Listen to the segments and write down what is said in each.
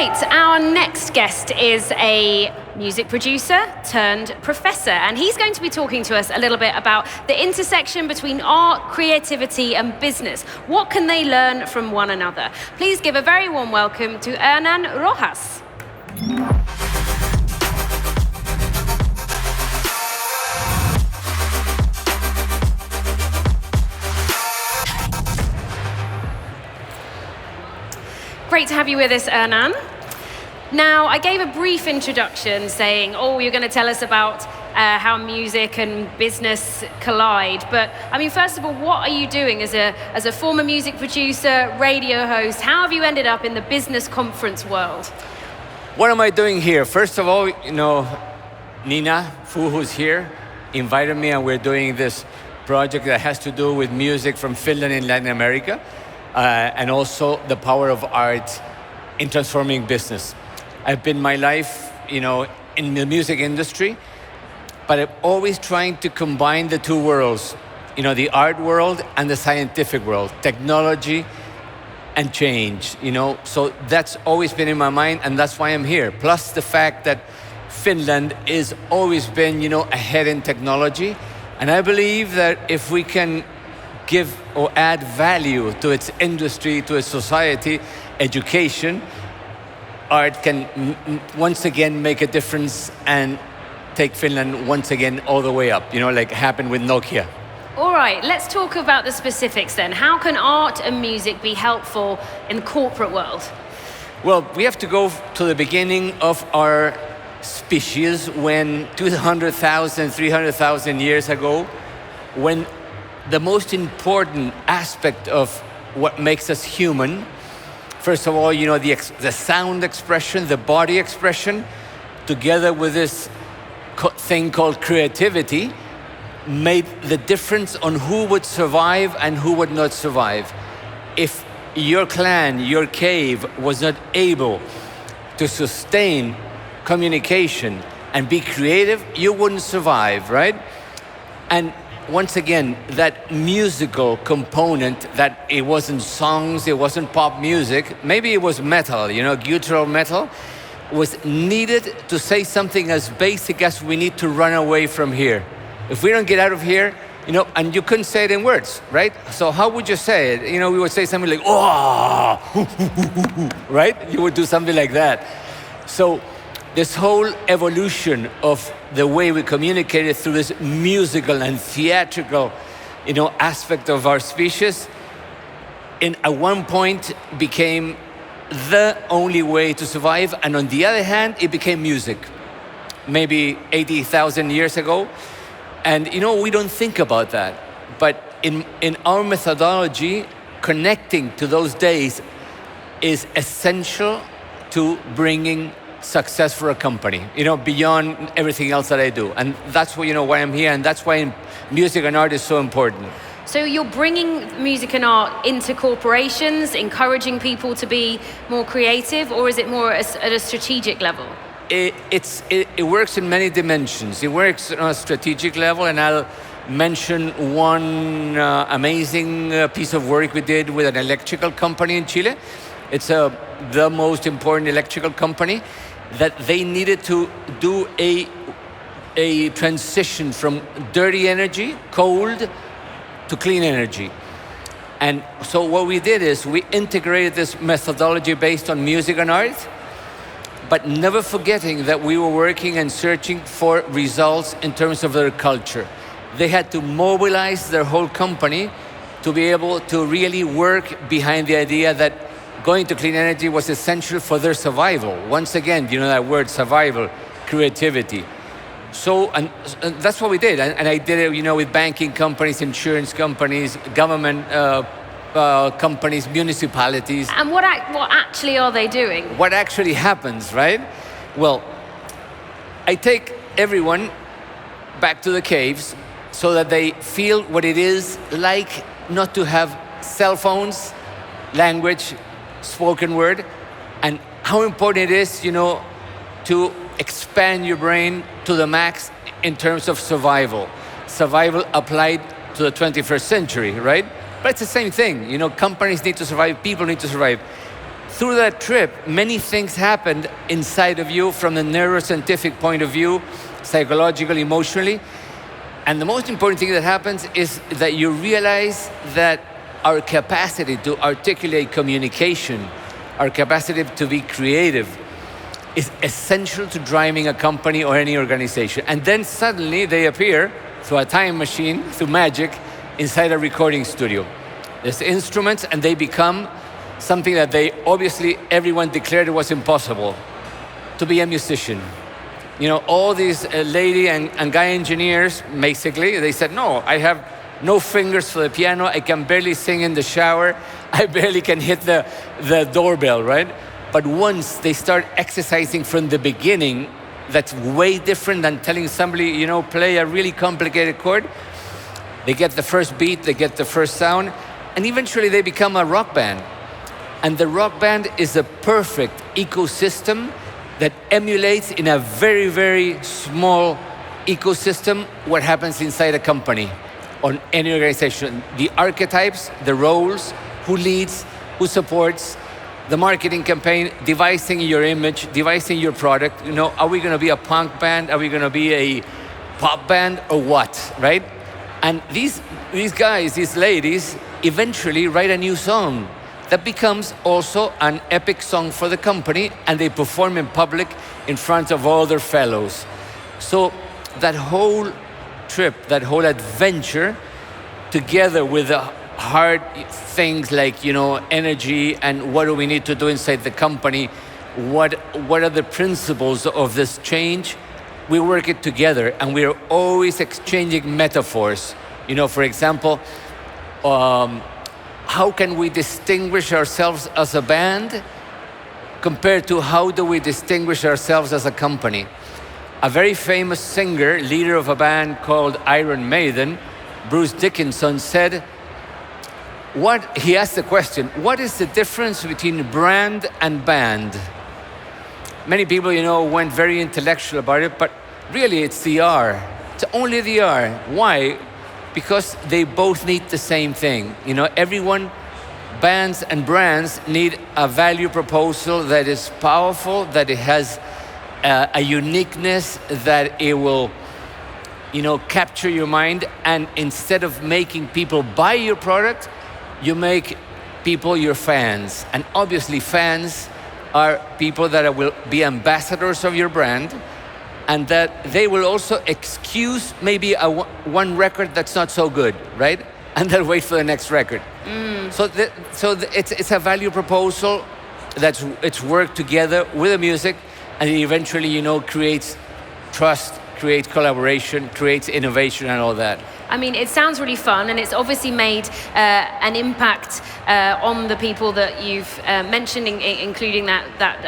Right, our next guest is a music producer turned professor, and he's going to be talking to us a little bit about the intersection between art, creativity, and business. What can they learn from one another? Please give a very warm welcome to Hernan Rojas. Great to have you with us, Hernan. Now, I gave a brief introduction saying, you're going to tell us about how music and business collide. But, I mean, first of all, what are you doing as a former music producer, radio host? How have you ended up in the business conference world? What am I doing here? First of all, Nina Fu, who's here, invited me, and we're doing this project that has to do with music from Finland in Latin America. And also the power of art in transforming business. I've been my life, in the music industry, but I'm always trying to combine the two worlds, the art world and the scientific world, technology and change, So that's always been in my mind, and that's why I'm here. Plus the fact that Finland has always been, ahead in technology. And I believe that if we can give or add value to its industry, to its society, education, art can once again make a difference and take Finland once again all the way up, like happened with Nokia. All right, let's talk about the specifics then. How can art and music be helpful in the corporate world? Well, we have to go to the beginning of our species when 200,000, 300,000 years ago, when the most important aspect of what makes us human, first of all, the sound expression, the body expression, together with this thing called creativity, made the difference on who would survive and who would not survive. If your clan, your cave was not able to sustain communication and be creative, you wouldn't survive, right? And once again, that musical component, that it wasn't songs, it wasn't pop music, maybe it was metal, guttural metal, was needed to say something as basic as we need to run away from here. If we don't get out of here, and you couldn't say it in words, right? So how would you say it? We would say something like, right? You would do something like that. So this whole evolution of the way we communicated through this musical and theatrical, aspect of our species, at one point became the only way to survive. And on the other hand, it became music, maybe 80,000 years ago. And, we don't think about that. But in our methodology, connecting to those days is essential to bringing success for a company, beyond everything else that I do. And that's why, why I'm here, and that's why music and art is so important. So you're bringing music and art into corporations, encouraging people to be more creative, or is it more at a strategic level? It works in many dimensions. It works on a strategic level, and I'll mention one amazing piece of work we did with an electrical company in Chile. It's the most important electrical company, that they needed to do a transition from dirty energy, cold, to clean energy. And so what we did is we integrated this methodology based on music and art, but never forgetting that we were working and searching for results in terms of their culture. They had to mobilize their whole company to be able to really work behind the idea that going to clean energy was essential for their survival. Once again, that word, survival, creativity. So, and that's what we did. And I did it, with banking companies, insurance companies, government companies, municipalities. And what actually are they doing? What actually happens, right? Well, I take everyone back to the caves so that they feel what it is like not to have cell phones, language, spoken word, and how important it is, to expand your brain to the max in terms of survival. Survival applied to the 21st century, right? But it's the same thing. Companies need to survive, people need to survive. through that trip, many things happened inside of you from the neuroscientific point of view, psychologically, emotionally. And the most important thing that happens is that you realize that our capacity to articulate communication, our capacity to be creative, is essential to driving a company or any organization. And then suddenly they appear through a time machine, through magic, inside a recording studio. There's instruments, and they become something that they obviously everyone declared it was impossible to be a musician. You know, all these lady and guy engineers, basically, they said, no, I have no fingers for the piano, I can barely sing in the shower, I barely can hit the doorbell, right? But once they start exercising from the beginning, that's way different than telling somebody, you know, play a really complicated chord. They get the first beat, they get the first sound, and eventually they become a rock band. And the rock band is a perfect ecosystem that emulates in a very, very small ecosystem what happens inside a company or any organization. The archetypes, the roles, who leads, who supports, the marketing campaign, devising your image, devising your product. You know, are we going to be a punk band? Are we going to be a pop band or what, right? And these guys, these ladies, eventually write a new song that becomes also an epic song for the company, and they perform in public in front of all their fellows. So that whole trip, that whole adventure, together with the hard things like, you know, energy and what do we need to do inside the company, what are the principles of this change, we work it together, and we are always exchanging metaphors. You know, for example, how can we distinguish ourselves as a band compared to how do we distinguish ourselves as a company? A very famous singer, leader of a band called Iron Maiden, Bruce Dickinson, said, he asked the question, what is the difference between brand and band? Many people, you know, went very intellectual about it, but really it's the R. It's only the R. Why? Because they both need the same thing. You know, everyone, bands and brands need a value proposal that is powerful, that it has a uniqueness, that it will, you know, capture your mind. And instead of making people buy your product, you make people your fans. And obviously fans are people that will be ambassadors of your brand, and that they will also excuse maybe one record that's not so good, right? And they'll wait for the next record. So it's a value proposal it's worked together with the music, and it eventually, you know, creates trust, creates collaboration, creates innovation and all that. I mean, it sounds really fun, and it's obviously made an impact on the people that you've mentioned, including that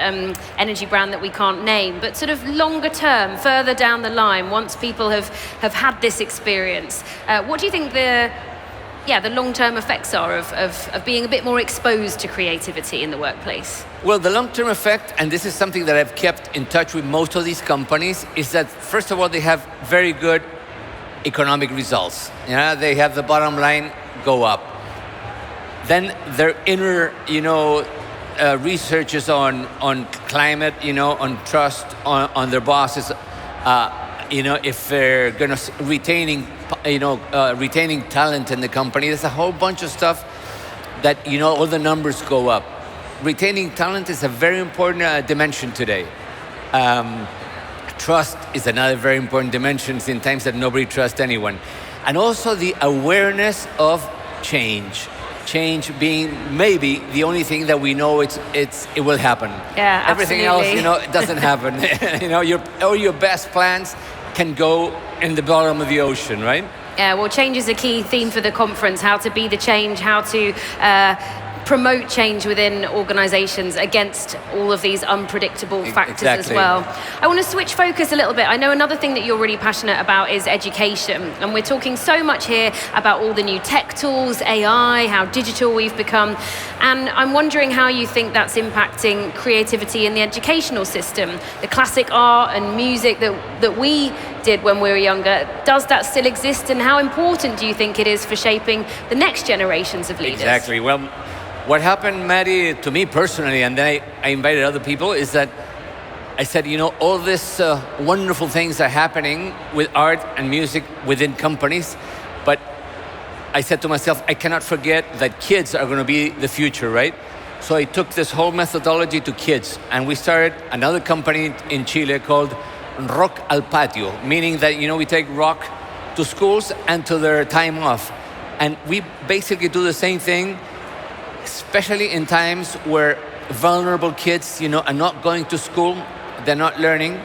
energy brand that we can't name. But sort of longer term, further down the line, once people have had this experience, what do you think the long-term effects are of being a bit more exposed to creativity in the workplace? Well, the long-term effect, and this is something that I've kept in touch with most of these companies, is that first of all, they have very good economic results. You know, they have the bottom line go up. Then their inner, you know, researches on climate, you know, on trust, on their bosses, you know, if they're gonna retaining talent in the company. There's a whole bunch of stuff that, you know, all the numbers go up. Retaining talent is a very important dimension today. Trust is another very important dimension in times that nobody trusts anyone. And also the awareness of change. Change being maybe the only thing that we know it will happen. Yeah, everything absolutely. else, you know, it doesn't happen. You know, all your best plans can go in the bottom of the ocean, right? Yeah, well, change is a key theme for the conference, how to be the change, how to promote change within organizations against all of these unpredictable factors as well. I want to switch focus a little bit. I know another thing that you're really passionate about is education, and we're talking so much here about all the new tech tools, AI, how digital we've become, and I'm wondering how you think that's impacting creativity in the educational system. The classic art and music that we did when we were younger, does that still exist, and how important do you think it is for shaping the next generations of leaders? Exactly. Well, what happened, Maddie, to me personally, and then I invited other people, is that I said, all these wonderful things are happening with art and music within companies, but I said to myself, I cannot forget that kids are going to be the future, right? So I took this whole methodology to kids, and we started another company in Chile called Rock al Patio, meaning that, we take rock to schools and to their time off. And we basically do the same thing, especially in times where vulnerable kids, are not going to school, they're not learning,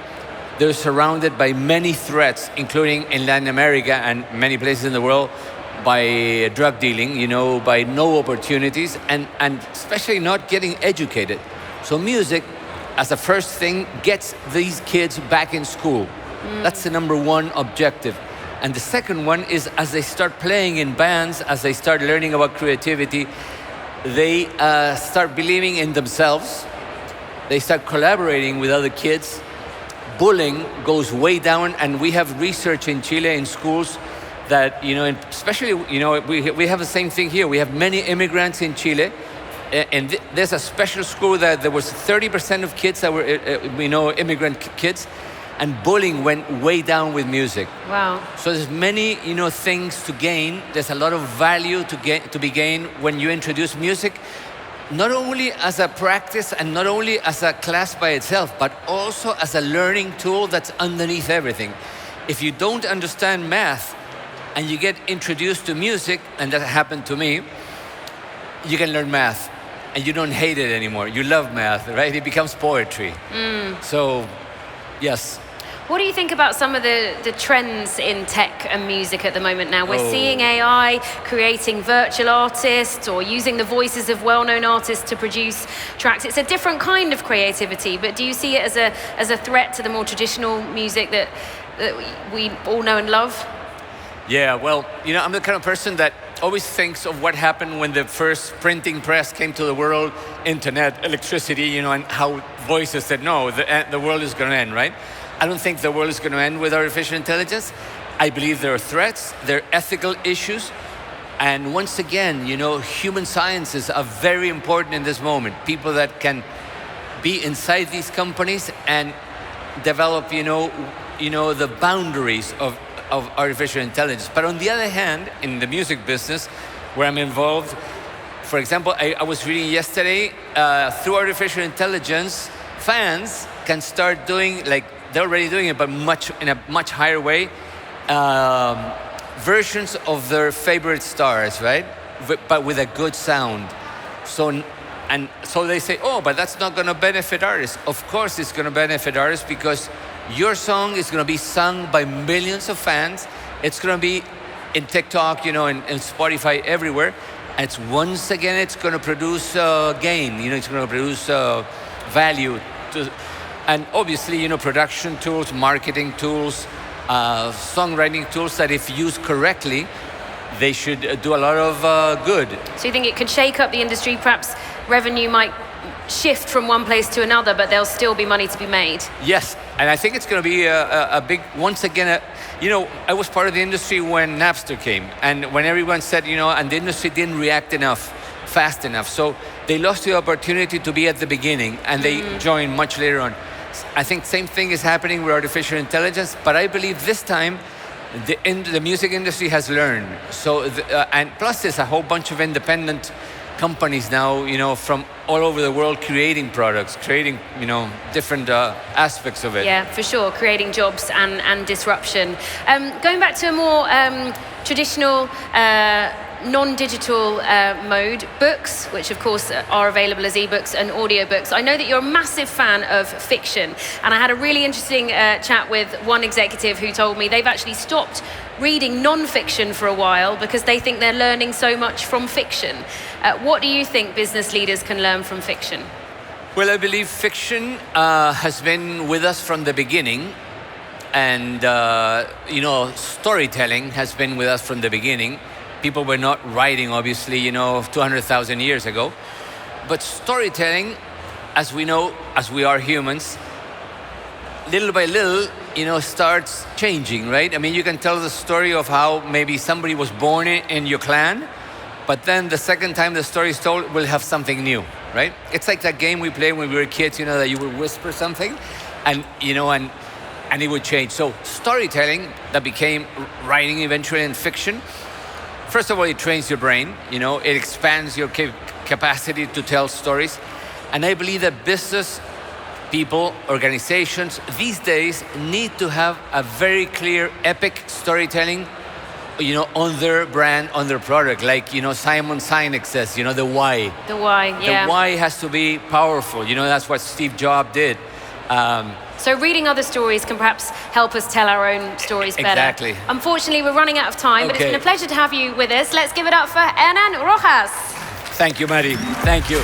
they're surrounded by many threats, including in Latin America and many places in the world, by drug dealing, by no opportunities, and especially not getting educated. So music, as a first thing, gets these kids back in school. That's the number one objective. And the second one is, as they start playing in bands, as they start learning about creativity, they start believing in themselves. They start collaborating with other kids. Bullying goes way down, and we have research in Chile in schools that, especially, we have the same thing here. We have many immigrants in Chile, and there's a special school that there was 30% of kids that were, immigrant kids, and bullying went way down with music. Wow. So there's many, things to gain. There's a lot of value to be gained when you introduce music, not only as a practice and not only as a class by itself, but also as a learning tool that's underneath everything. If you don't understand math and you get introduced to music, and that happened to me, you can learn math and you don't hate it anymore. You love math, right? It becomes poetry. So, yes. What do you think about some of the trends in tech and music at the moment now? We're seeing AI creating virtual artists or using the voices of well-known artists to produce tracks. It's a different kind of creativity, but do you see it as a threat to the more traditional music that we all know and love? Yeah, well, I'm the kind of person that always thinks of what happened when the first printing press came to the world, internet, electricity, and how voices said, no, the world is going to end, right? I don't think the world is going to end with artificial intelligence. I believe there are threats, there are ethical issues. And once again, human sciences are very important in this moment. People that can be inside these companies and develop, the boundaries of artificial intelligence. But on the other hand, in the music business, where I'm involved, for example, I was reading yesterday, through artificial intelligence, fans can start doing, they're already doing it, but in a much higher way, versions of their favorite stars, right? But with a good sound. So they say, but that's not going to benefit artists. Of course it's going to benefit artists, because your song is going to be sung by millions of fans. It's going to be in TikTok, and Spotify, everywhere. And it's going to produce gain. It's going to produce value. And obviously, production tools, marketing tools, songwriting tools that, if used correctly, they should do a lot of good. So you think it could shake up the industry? Perhaps revenue might shift from one place to another, but there'll still be money to be made. Yes, and I think it's going to be a big, once again, I was part of the industry when Napster came, and when everyone said, and the industry didn't react fast enough. So they lost the opportunity to be at the beginning, and they joined much later on. I think same thing is happening with artificial intelligence, but I believe this time the music industry has learned. So, and plus there's a whole bunch of independent companies now, from all over the world, creating products, creating, different aspects of it. Yeah, for sure, creating jobs and disruption. Going back to a more traditional, non-digital mode, books, which of course are available as ebooks and audiobooks. I know that you're a massive fan of fiction, and I had a really interesting chat with one executive who told me they've actually stopped reading non-fiction for a while because they think they're learning so much from fiction. What do you think business leaders can learn from fiction? Well, I believe fiction has been with us from the beginning, and storytelling has been with us from the beginning. People were not writing, obviously, 200,000 years ago. But storytelling, as we know, as we are humans, little by little, starts changing, right? I mean, you can tell the story of how maybe somebody was born in your clan, but then the second time the story is told, we'll have something new, right? It's like that game we played when we were kids, that you would whisper something, and it would change. So storytelling that became writing eventually and fiction. First of all, it trains your brain. It expands your capacity to tell stories, and I believe that business people, organizations these days need to have a very clear, epic storytelling, on their brand, on their product. Like, Simon Sinek says, the why. The why, yeah. The why has to be powerful. That's what Steve Jobs did. So reading other stories can perhaps help us tell our own stories better. Exactly. Unfortunately, we're running out of time, but it's Okay. been a pleasure to have you with us. Let's give it up for Hernan Rojas. Thank you, Maddie. Thank you.